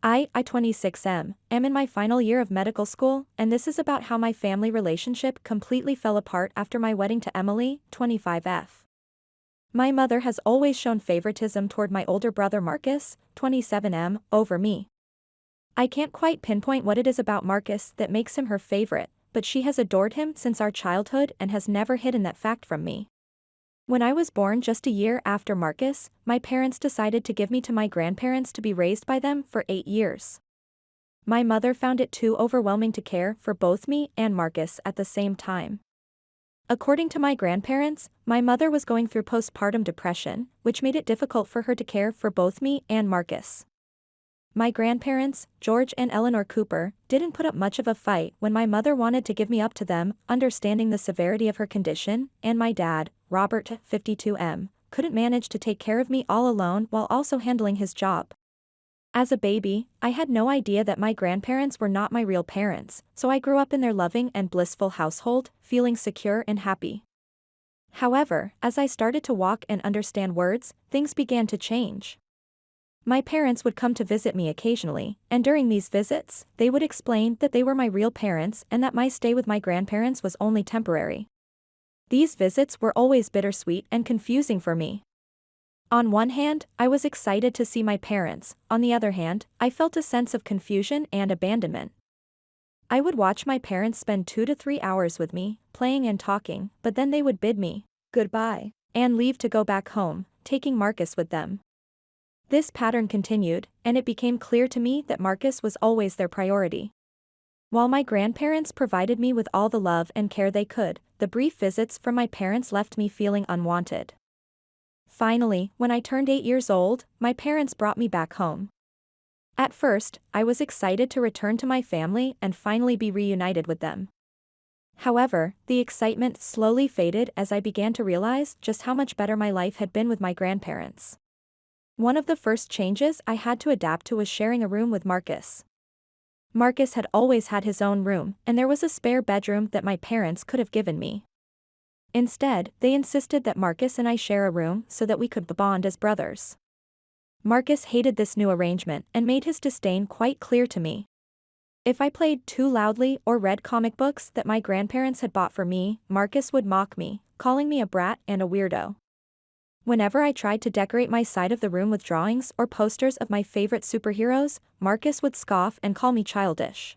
I 26 am in my final year of medical school, and this is about how my family relationship completely fell apart after my wedding to Emily, 25F. My mother has always shown favoritism toward my older brother Marcus, 27M, over me. I can't quite pinpoint what it is about Marcus that makes him her favorite, but she has adored him since our childhood and has never hidden that fact from me. When I was born just a year after Marcus, my parents decided to give me to my grandparents to be raised by them for 8 years. My mother found it too overwhelming to care for both me and Marcus at the same time. According to my grandparents, my mother was going through postpartum depression, which made it difficult for her to care for both me and Marcus. My grandparents, George and Eleanor Cooper, didn't put up much of a fight when my mother wanted to give me up to them, understanding the severity of her condition, and my dad, Robert, 52M, couldn't manage to take care of me all alone while also handling his job. As a baby, I had no idea that my grandparents were not my real parents, so I grew up in their loving and blissful household, feeling secure and happy. However, as I started to walk and understand words, things began to change. My parents would come to visit me occasionally, and during these visits, they would explain that they were my real parents and that my stay with my grandparents was only temporary. These visits were always bittersweet and confusing for me. On one hand, I was excited to see my parents, on the other hand, I felt a sense of confusion and abandonment. I would watch my parents spend 2 to 3 hours with me, playing and talking, but then they would bid me goodbye and leave to go back home, taking Marcus with them. This pattern continued, and it became clear to me that Marcus was always their priority. While my grandparents provided me with all the love and care they could, the brief visits from my parents left me feeling unwanted. Finally, when I turned 8 years old, my parents brought me back home. At first, I was excited to return to my family and finally be reunited with them. However, the excitement slowly faded as I began to realize just how much better my life had been with my grandparents. One of the first changes I had to adapt to was sharing a room with Marcus. Marcus had always had his own room, and there was a spare bedroom that my parents could have given me. Instead, they insisted that Marcus and I share a room so that we could bond as brothers. Marcus hated this new arrangement and made his disdain quite clear to me. If I played too loudly or read comic books that my grandparents had bought for me, Marcus would mock me, calling me a brat and a weirdo. Whenever I tried to decorate my side of the room with drawings or posters of my favorite superheroes, Marcus would scoff and call me childish.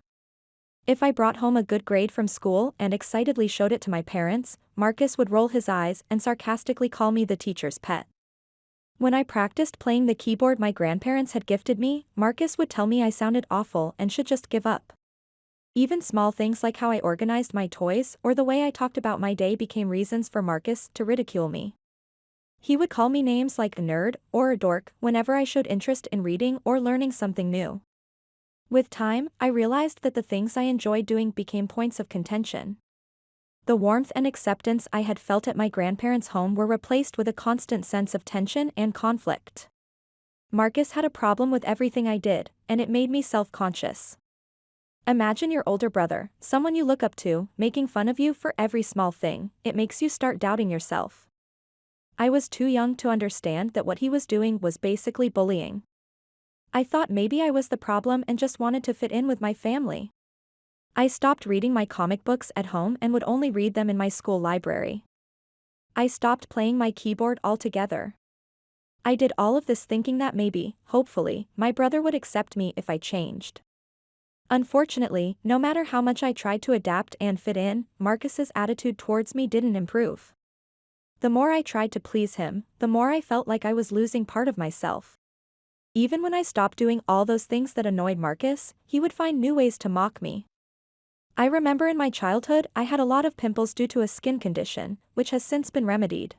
If I brought home a good grade from school and excitedly showed it to my parents, Marcus would roll his eyes and sarcastically call me the teacher's pet. When I practiced playing the keyboard my grandparents had gifted me, Marcus would tell me I sounded awful and should just give up. Even small things like how I organized my toys or the way I talked about my day became reasons for Marcus to ridicule me. He would call me names like a nerd or a dork whenever I showed interest in reading or learning something new. With time, I realized that the things I enjoyed doing became points of contention. The warmth and acceptance I had felt at my grandparents' home were replaced with a constant sense of tension and conflict. Marcus had a problem with everything I did, and it made me self-conscious. Imagine your older brother, someone you look up to, making fun of you for every small thing. It makes you start doubting yourself. I was too young to understand that what he was doing was basically bullying. I thought maybe I was the problem and just wanted to fit in with my family. I stopped reading my comic books at home and would only read them in my school library. I stopped playing my keyboard altogether. I did all of this thinking that maybe, hopefully, my brother would accept me if I changed. Unfortunately, no matter how much I tried to adapt and fit in, Marcus's attitude towards me didn't improve. The more I tried to please him, the more I felt like I was losing part of myself. Even when I stopped doing all those things that annoyed Marcus, he would find new ways to mock me. I remember in my childhood I had a lot of pimples due to a skin condition, which has since been remedied.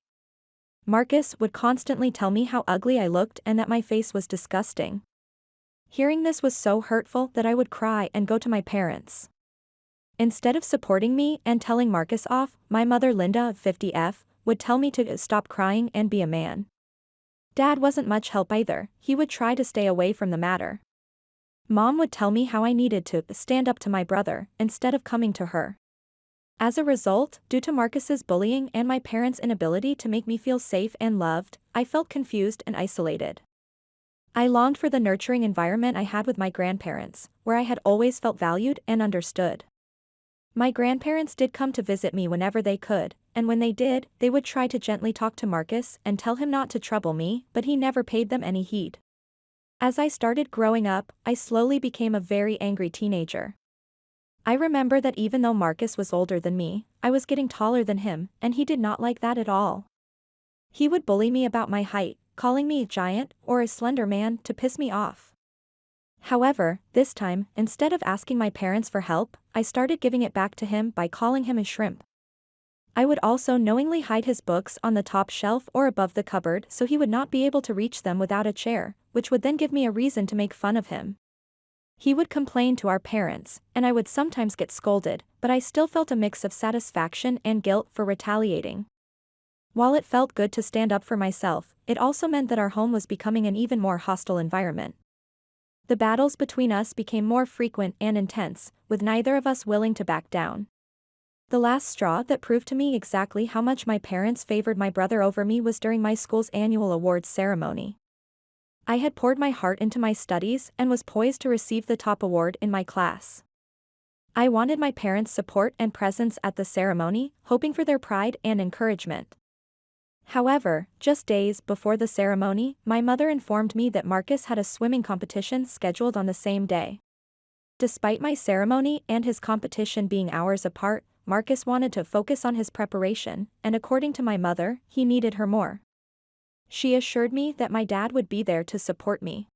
Marcus would constantly tell me how ugly I looked and that my face was disgusting. Hearing this was so hurtful that I would cry and go to my parents. Instead of supporting me and telling Marcus off, my mother Linda, 50F, would tell me to stop crying and be a man. Dad wasn't much help either, he would try to stay away from the matter. Mom would tell me how I needed to stand up to my brother, instead of coming to her. As a result, due to Marcus's bullying and my parents' inability to make me feel safe and loved, I felt confused and isolated. I longed for the nurturing environment I had with my grandparents, where I had always felt valued and understood. My grandparents did come to visit me whenever they could, and when they did, they would try to gently talk to Marcus and tell him not to trouble me, but he never paid them any heed. As I started growing up, I slowly became a very angry teenager. I remember that even though Marcus was older than me, I was getting taller than him, and he did not like that at all. He would bully me about my height, calling me a giant or a slender man to piss me off. However, this time, instead of asking my parents for help, I started giving it back to him by calling him a shrimp. I would also knowingly hide his books on the top shelf or above the cupboard so he would not be able to reach them without a chair, which would then give me a reason to make fun of him. He would complain to our parents, and I would sometimes get scolded, but I still felt a mix of satisfaction and guilt for retaliating. While it felt good to stand up for myself, it also meant that our home was becoming an even more hostile environment. The battles between us became more frequent and intense, with neither of us willing to back down. The last straw that proved to me exactly how much my parents favored my brother over me was during my school's annual awards ceremony. I had poured my heart into my studies and was poised to receive the top award in my class. I wanted my parents' support and presence at the ceremony, hoping for their pride and encouragement. However, just days before the ceremony, my mother informed me that Marcus had a swimming competition scheduled on the same day. Despite my ceremony and his competition being hours apart, Marcus wanted to focus on his preparation, and according to my mother, he needed her more. She assured me that my dad would be there to support me.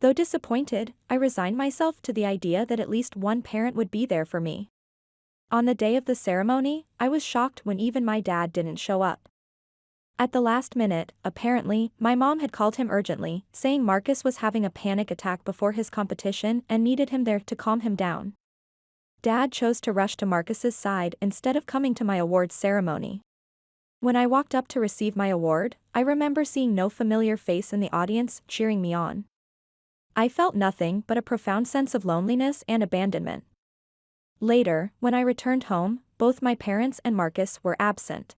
Though disappointed, I resigned myself to the idea that at least one parent would be there for me. On the day of the ceremony, I was shocked when even my dad didn't show up. At the last minute, apparently, my mom had called him urgently, saying Marcus was having a panic attack before his competition and needed him there to calm him down. Dad chose to rush to Marcus's side instead of coming to my awards ceremony. When I walked up to receive my award, I remember seeing no familiar face in the audience cheering me on. I felt nothing but a profound sense of loneliness and abandonment. Later, when I returned home, both my parents and Marcus were absent.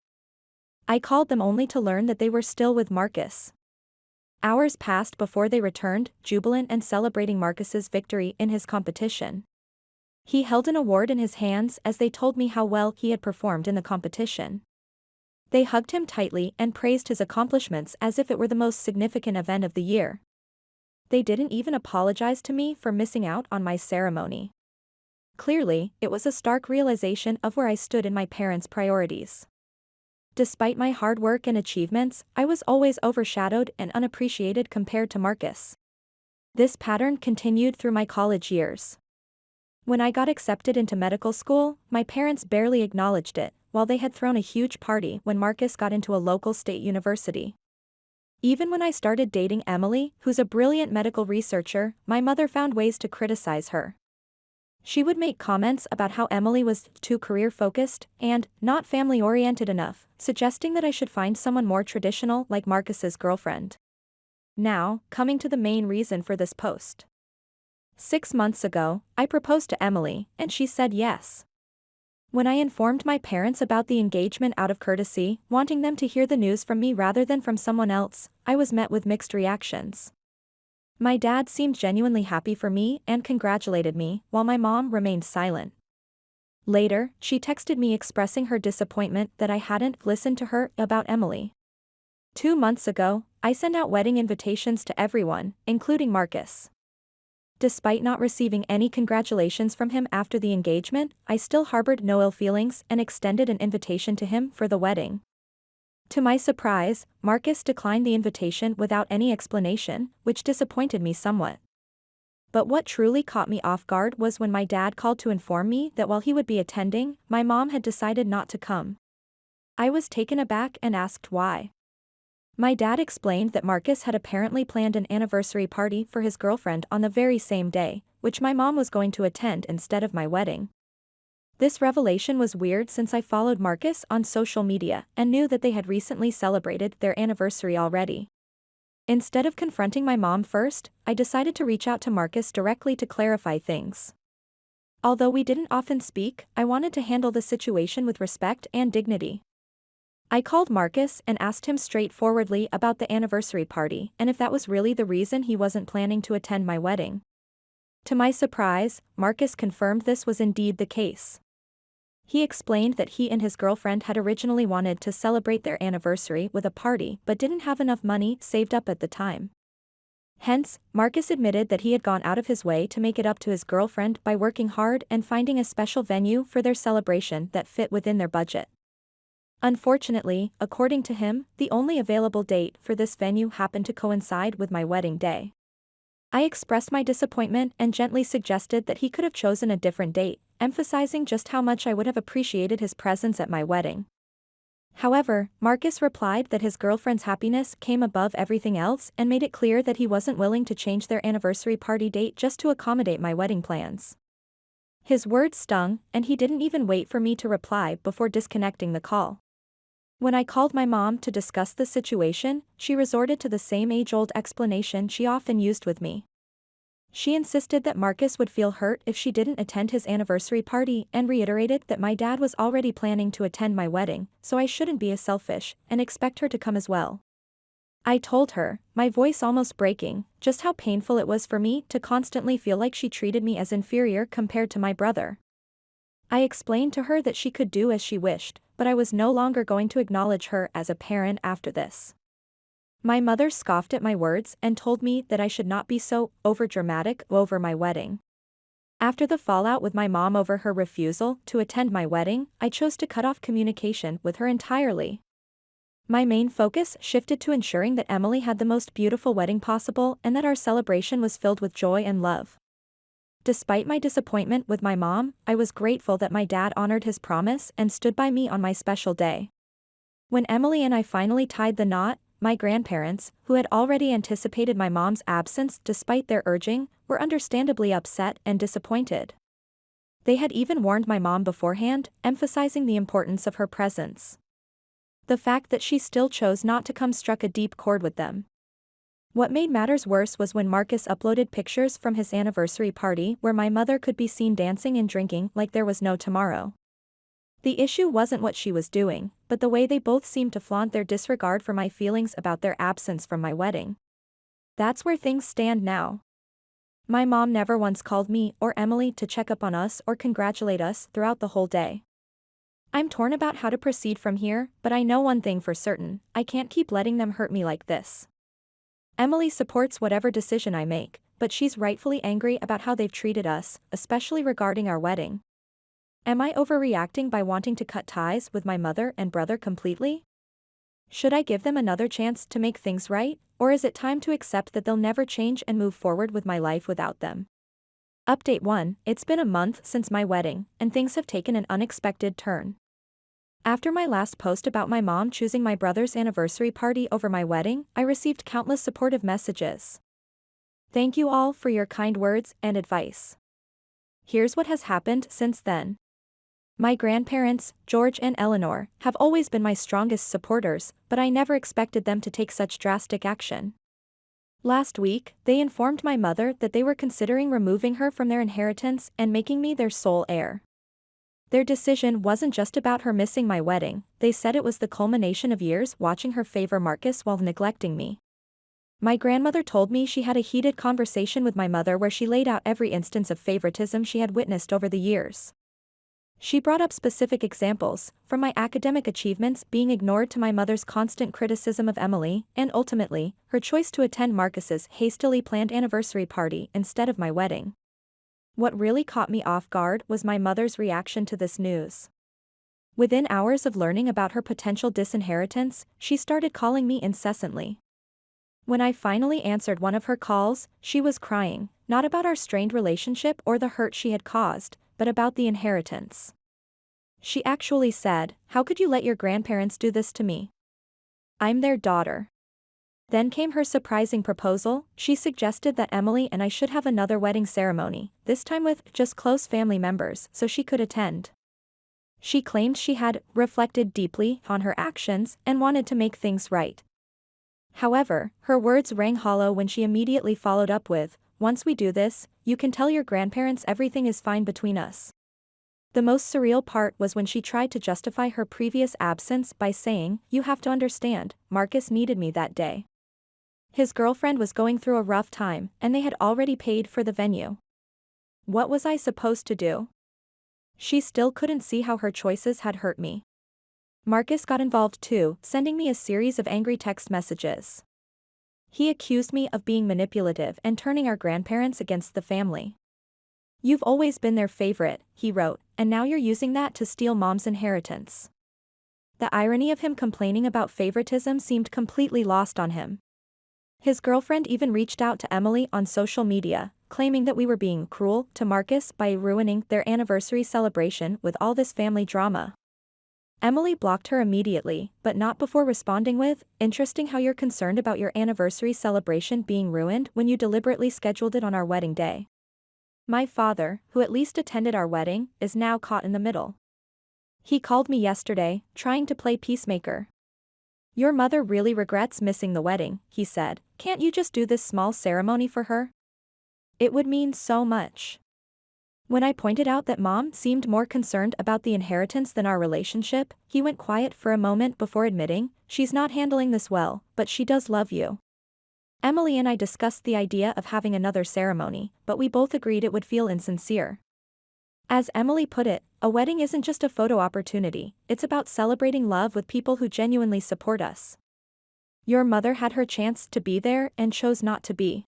I called them only to learn that they were still with Marcus. Hours passed before they returned, jubilant and celebrating Marcus's victory in his competition. He held an award in his hands as they told me how well he had performed in the competition. They hugged him tightly and praised his accomplishments as if it were the most significant event of the year. They didn't even apologize to me for missing out on my ceremony. Clearly, it was a stark realization of where I stood in my parents' priorities. Despite my hard work and achievements, I was always overshadowed and unappreciated compared to Marcus. This pattern continued through my college years. When I got accepted into medical school, my parents barely acknowledged it, while they had thrown a huge party when Marcus got into a local state university. Even when I started dating Emily, who's a brilliant medical researcher, my mother found ways to criticize her. She would make comments about how Emily was too career-focused and not family-oriented enough, suggesting that I should find someone more traditional like Marcus's girlfriend. Now, coming to the main reason for this post. 6 months ago, I proposed to Emily, and she said yes. When I informed my parents about the engagement out of courtesy, wanting them to hear the news from me rather than from someone else, I was met with mixed reactions. My dad seemed genuinely happy for me and congratulated me, while my mom remained silent. Later, she texted me expressing her disappointment that I hadn't listened to her about Emily. 2 months ago, I sent out wedding invitations to everyone, including Marcus. Despite not receiving any congratulations from him after the engagement, I still harbored no ill feelings and extended an invitation to him for the wedding. To my surprise, Marcus declined the invitation without any explanation, which disappointed me somewhat. But what truly caught me off guard was when my dad called to inform me that while he would be attending, my mom had decided not to come. I was taken aback and asked why. My dad explained that Marcus had apparently planned an anniversary party for his girlfriend on the very same day, which my mom was going to attend instead of my wedding. This revelation was weird since I followed Marcus on social media and knew that they had recently celebrated their anniversary already. Instead of confronting my mom first, I decided to reach out to Marcus directly to clarify things. Although we didn't often speak, I wanted to handle the situation with respect and dignity. I called Marcus and asked him straightforwardly about the anniversary party and if that was really the reason he wasn't planning to attend my wedding. To my surprise, Marcus confirmed this was indeed the case. He explained that he and his girlfriend had originally wanted to celebrate their anniversary with a party but didn't have enough money saved up at the time. Hence, Marcus admitted that he had gone out of his way to make it up to his girlfriend by working hard and finding a special venue for their celebration that fit within their budget. Unfortunately, according to him, the only available date for this venue happened to coincide with my wedding day. I expressed my disappointment and gently suggested that he could have chosen a different date, emphasizing just how much I would have appreciated his presence at my wedding. However, Marcus replied that his girlfriend's happiness came above everything else and made it clear that he wasn't willing to change their anniversary party date just to accommodate my wedding plans. His words stung, and he didn't even wait for me to reply before disconnecting the call. When I called my mom to discuss the situation, she resorted to the same age-old explanation she often used with me. She insisted that Marcus would feel hurt if she didn't attend his anniversary party and reiterated that my dad was already planning to attend my wedding, so I shouldn't be as selfish and expect her to come as well. I told her, my voice almost breaking, just how painful it was for me to constantly feel like she treated me as inferior compared to my brother. I explained to her that she could do as she wished, but I was no longer going to acknowledge her as a parent after this. My mother scoffed at my words and told me that I should not be so overdramatic over my wedding. After the fallout with my mom over her refusal to attend my wedding, I chose to cut off communication with her entirely. My main focus shifted to ensuring that Emily had the most beautiful wedding possible and that our celebration was filled with joy and love. Despite my disappointment with my mom, I was grateful that my dad honored his promise and stood by me on my special day. When Emily and I finally tied the knot, my grandparents, who had already anticipated my mom's absence despite their urging, were understandably upset and disappointed. They had even warned my mom beforehand, emphasizing the importance of her presence. The fact that she still chose not to come struck a deep chord with them. What made matters worse was when Marcus uploaded pictures from his anniversary party where my mother could be seen dancing and drinking like there was no tomorrow. The issue wasn't what she was doing, but the way they both seemed to flaunt their disregard for my feelings about their absence from my wedding. That's where things stand now. My mom never once called me or Emily to check up on us or congratulate us throughout the whole day. I'm torn about how to proceed from here, but I know one thing for certain: I can't keep letting them hurt me like this. Emily supports whatever decision I make, but she's rightfully angry about how they've treated us, especially regarding our wedding. Am I overreacting by wanting to cut ties with my mother and brother completely? Should I give them another chance to make things right, or is it time to accept that they'll never change and move forward with my life without them? Update 1: It's been a month since my wedding, and things have taken an unexpected turn. After my last post about my mom choosing my brother's anniversary party over my wedding, I received countless supportive messages. Thank you all for your kind words and advice. Here's what has happened since then. My grandparents, George and Eleanor, have always been my strongest supporters, but I never expected them to take such drastic action. Last week, they informed my mother that they were considering removing her from their inheritance and making me their sole heir. Their decision wasn't just about her missing my wedding, they said it was the culmination of years watching her favor Marcus while neglecting me. My grandmother told me she had a heated conversation with my mother where she laid out every instance of favoritism she had witnessed over the years. She brought up specific examples, from my academic achievements being ignored to my mother's constant criticism of Emily, and ultimately, her choice to attend Marcus's hastily planned anniversary party instead of my wedding. What really caught me off guard was my mother's reaction to this news. Within hours of learning about her potential disinheritance, she started calling me incessantly. When I finally answered one of her calls, she was crying, not about our strained relationship or the hurt she had caused, but about the inheritance. She actually said, "How could you let your grandparents do this to me? I'm their daughter." Then came her surprising proposal. She suggested that Emily and I should have another wedding ceremony, this time with just close family members, so she could attend. She claimed she had reflected deeply on her actions and wanted to make things right. However, her words rang hollow when she immediately followed up with, "Once we do this, you can tell your grandparents everything is fine between us." The most surreal part was when she tried to justify her previous absence by saying, "You have to understand, Marcus needed me that day. His girlfriend was going through a rough time, and they had already paid for the venue." What was I supposed to do? She still couldn't see how her choices had hurt me. Marcus got involved too, sending me a series of angry text messages. He accused me of being manipulative and turning our grandparents against the family. "You've always been their favorite," he wrote, "and now you're using that to steal Mom's inheritance." The irony of him complaining about favoritism seemed completely lost on him. His girlfriend even reached out to Emily on social media, claiming that we were being cruel to Marcus by ruining their anniversary celebration with all this family drama. Emily blocked her immediately, but not before responding with, "Interesting how you're concerned about your anniversary celebration being ruined when you deliberately scheduled it on our wedding day. My father, who at least attended our wedding, is now caught in the middle. He called me yesterday, trying to play peacemaker. Your mother really regrets missing the wedding," he said. "Can't you just do this small ceremony for her? It would mean so much." When I pointed out that Mom seemed more concerned about the inheritance than our relationship, he went quiet for a moment before admitting, "She's not handling this well, but she does love you." Emily and I discussed the idea of having another ceremony, but we both agreed it would feel insincere. As Emily put it, a wedding isn't just a photo opportunity, it's about celebrating love with people who genuinely support us. Your mother had her chance to be there and chose not to be.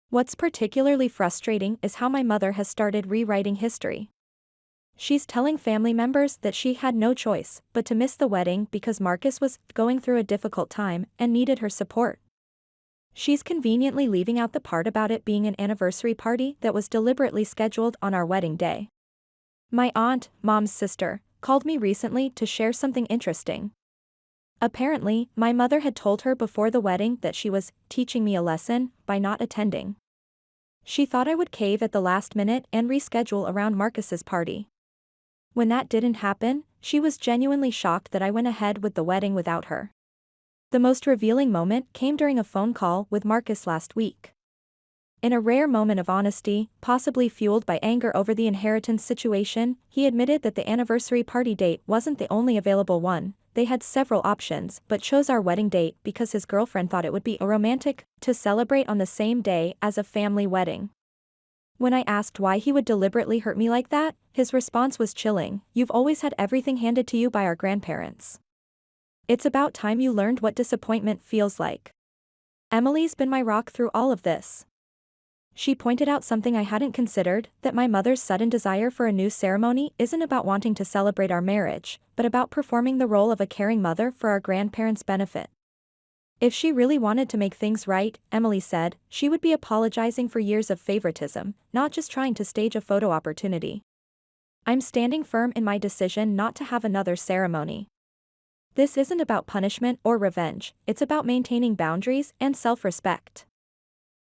What's particularly frustrating is how my mother has started rewriting history. She's telling family members that she had no choice but to miss the wedding because Marcus was going through a difficult time and needed her support. She's conveniently leaving out the part about it being an anniversary party that was deliberately scheduled on our wedding day. My aunt, Mom's sister, called me recently to share something interesting. Apparently, my mother had told her before the wedding that she was teaching me a lesson by not attending. She thought I would cave at the last minute and reschedule around Marcus's party. When that didn't happen, she was genuinely shocked that I went ahead with the wedding without her. The most revealing moment came during a phone call with Marcus last week. In a rare moment of honesty, possibly fueled by anger over the inheritance situation, he admitted that the anniversary party date wasn't the only available one. They had several options but chose our wedding date because his girlfriend thought it would be romantic to celebrate on the same day as a family wedding. When I asked why he would deliberately hurt me like that, his response was chilling. "You've always had everything handed to you by our grandparents. It's about time you learned what disappointment feels like." Emily's been my rock through all of this. She pointed out something I hadn't considered, that my mother's sudden desire for a new ceremony isn't about wanting to celebrate our marriage, but about performing the role of a caring mother for our grandparents' benefit. If she really wanted to make things right, Emily said, she would be apologizing for years of favoritism, not just trying to stage a photo opportunity. I'm standing firm in my decision not to have another ceremony. This isn't about punishment or revenge, it's about maintaining boundaries and self-respect.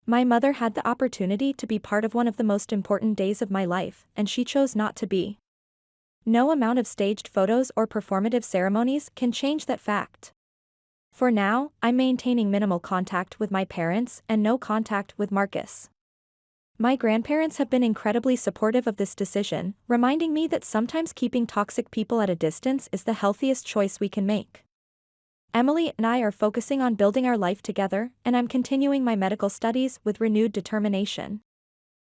My mother had the opportunity to be part of one of the most important days of my life, and she chose not to be. No amount of staged photos or performative ceremonies can change that fact. For now, I'm maintaining minimal contact with my parents and no contact with Marcus. My grandparents have been incredibly supportive of this decision, reminding me that sometimes keeping toxic people at a distance is the healthiest choice we can make. Emily and I are focusing on building our life together, and I'm continuing my medical studies with renewed determination.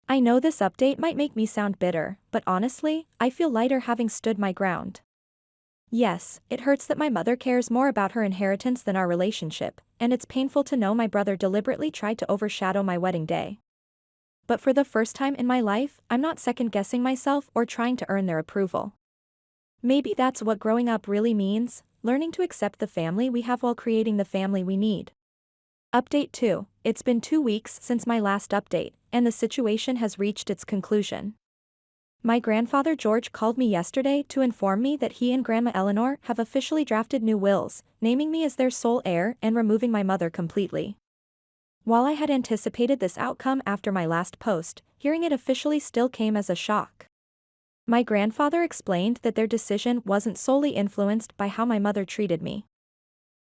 I know this update might make me sound bitter, but honestly, I feel lighter having stood my ground. Yes, it hurts that my mother cares more about her inheritance than our relationship, and it's painful to know my brother deliberately tried to overshadow my wedding day. But for the first time in my life, I'm not second-guessing myself or trying to earn their approval. Maybe that's what growing up really means, learning to accept the family we have while creating the family we need. Update 2. It's been 2 weeks since my last update, and the situation has reached its conclusion. My grandfather George called me yesterday to inform me that he and Grandma Eleanor have officially drafted new wills, naming me as their sole heir and removing my mother completely. While I had anticipated this outcome after my last post, hearing it officially still came as a shock. My grandfather explained that their decision wasn't solely influenced by how my mother treated me.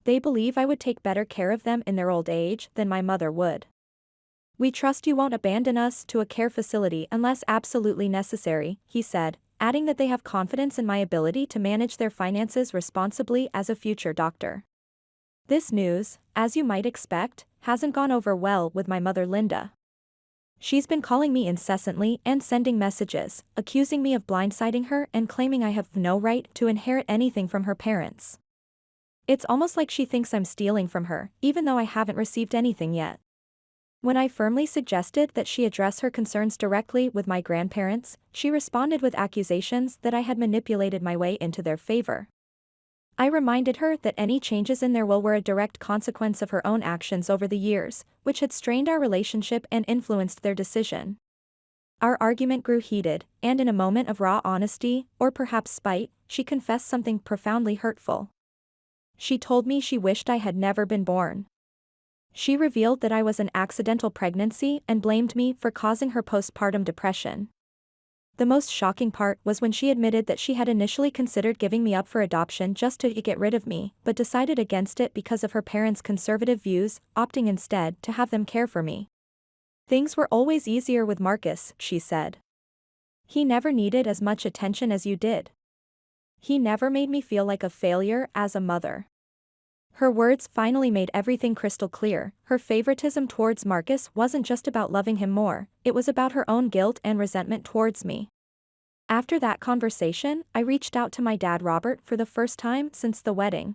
They believe I would take better care of them in their old age than my mother would. "We trust you won't abandon us to a care facility unless absolutely necessary," he said, adding that they have confidence in my ability to manage their finances responsibly as a future doctor. This news, as you might expect, hasn't gone over well with my mother Linda. She's been calling me incessantly and sending messages, accusing me of blindsiding her and claiming I have no right to inherit anything from her parents. It's almost like she thinks I'm stealing from her, even though I haven't received anything yet. When I firmly suggested that she address her concerns directly with my grandparents, she responded with accusations that I had manipulated my way into their favor. I reminded her that any changes in their will were a direct consequence of her own actions over the years, which had strained our relationship and influenced their decision. Our argument grew heated, and in a moment of raw honesty, or perhaps spite, she confessed something profoundly hurtful. She told me she wished I had never been born. She revealed that I was an accidental pregnancy and blamed me for causing her postpartum depression. The most shocking part was when she admitted that she had initially considered giving me up for adoption just to get rid of me, but decided against it because of her parents' conservative views, opting instead to have them care for me. Things were always easier with Marcus, she said. He never needed as much attention as you did. He never made me feel like a failure as a mother. Her words finally made everything crystal clear. Her favoritism towards Marcus wasn't just about loving him more, it was about her own guilt and resentment towards me. After that conversation, I reached out to my dad Robert for the first time since the wedding.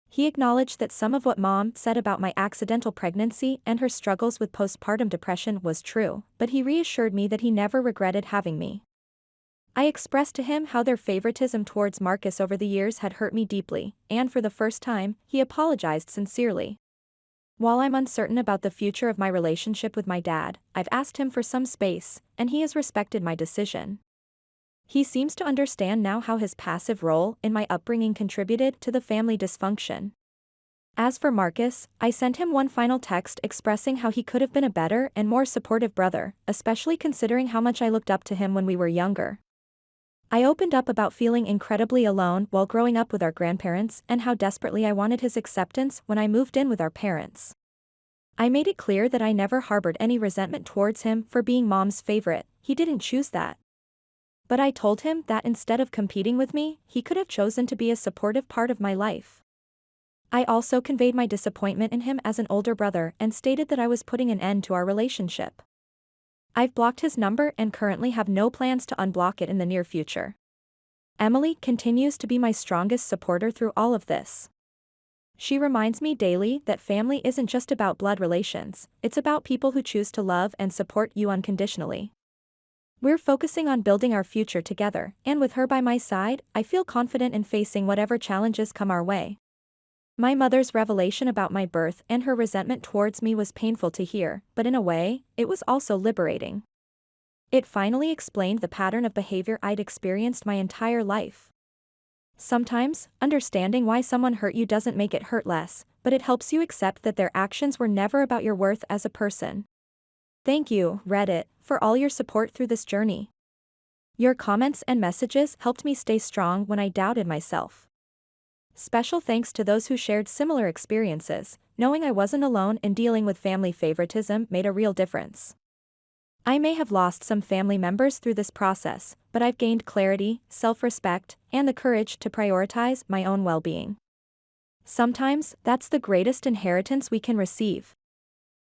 He acknowledged that some of what Mom said about my accidental pregnancy and her struggles with postpartum depression was true, but he reassured me that he never regretted having me. I expressed to him how their favoritism towards Marcus over the years had hurt me deeply, and for the first time, he apologized sincerely. While I'm uncertain about the future of my relationship with my dad, I've asked him for some space, and he has respected my decision. He seems to understand now how his passive role in my upbringing contributed to the family dysfunction. As for Marcus, I sent him one final text expressing how he could have been a better and more supportive brother, especially considering how much I looked up to him when we were younger. I opened up about feeling incredibly alone while growing up with our grandparents and how desperately I wanted his acceptance when I moved in with our parents. I made it clear that I never harbored any resentment towards him for being Mom's favorite, he didn't choose that. But I told him that instead of competing with me, he could have chosen to be a supportive part of my life. I also conveyed my disappointment in him as an older brother and stated that I was putting an end to our relationship. I've blocked his number and currently have no plans to unblock it in the near future. Emily continues to be my strongest supporter through all of this. She reminds me daily that family isn't just about blood relations, it's about people who choose to love and support you unconditionally. We're focusing on building our future together, and with her by my side, I feel confident in facing whatever challenges come our way. My mother's revelation about my birth and her resentment towards me was painful to hear, but in a way, it was also liberating. It finally explained the pattern of behavior I'd experienced my entire life. Sometimes, understanding why someone hurt you doesn't make it hurt less, but it helps you accept that their actions were never about your worth as a person. Thank you, Reddit, for all your support through this journey. Your comments and messages helped me stay strong when I doubted myself. Special thanks to those who shared similar experiences. Knowing I wasn't alone in dealing with family favoritism made a real difference. I may have lost some family members through this process, but I've gained clarity, self-respect, and the courage to prioritize my own well-being. Sometimes, that's the greatest inheritance we can receive.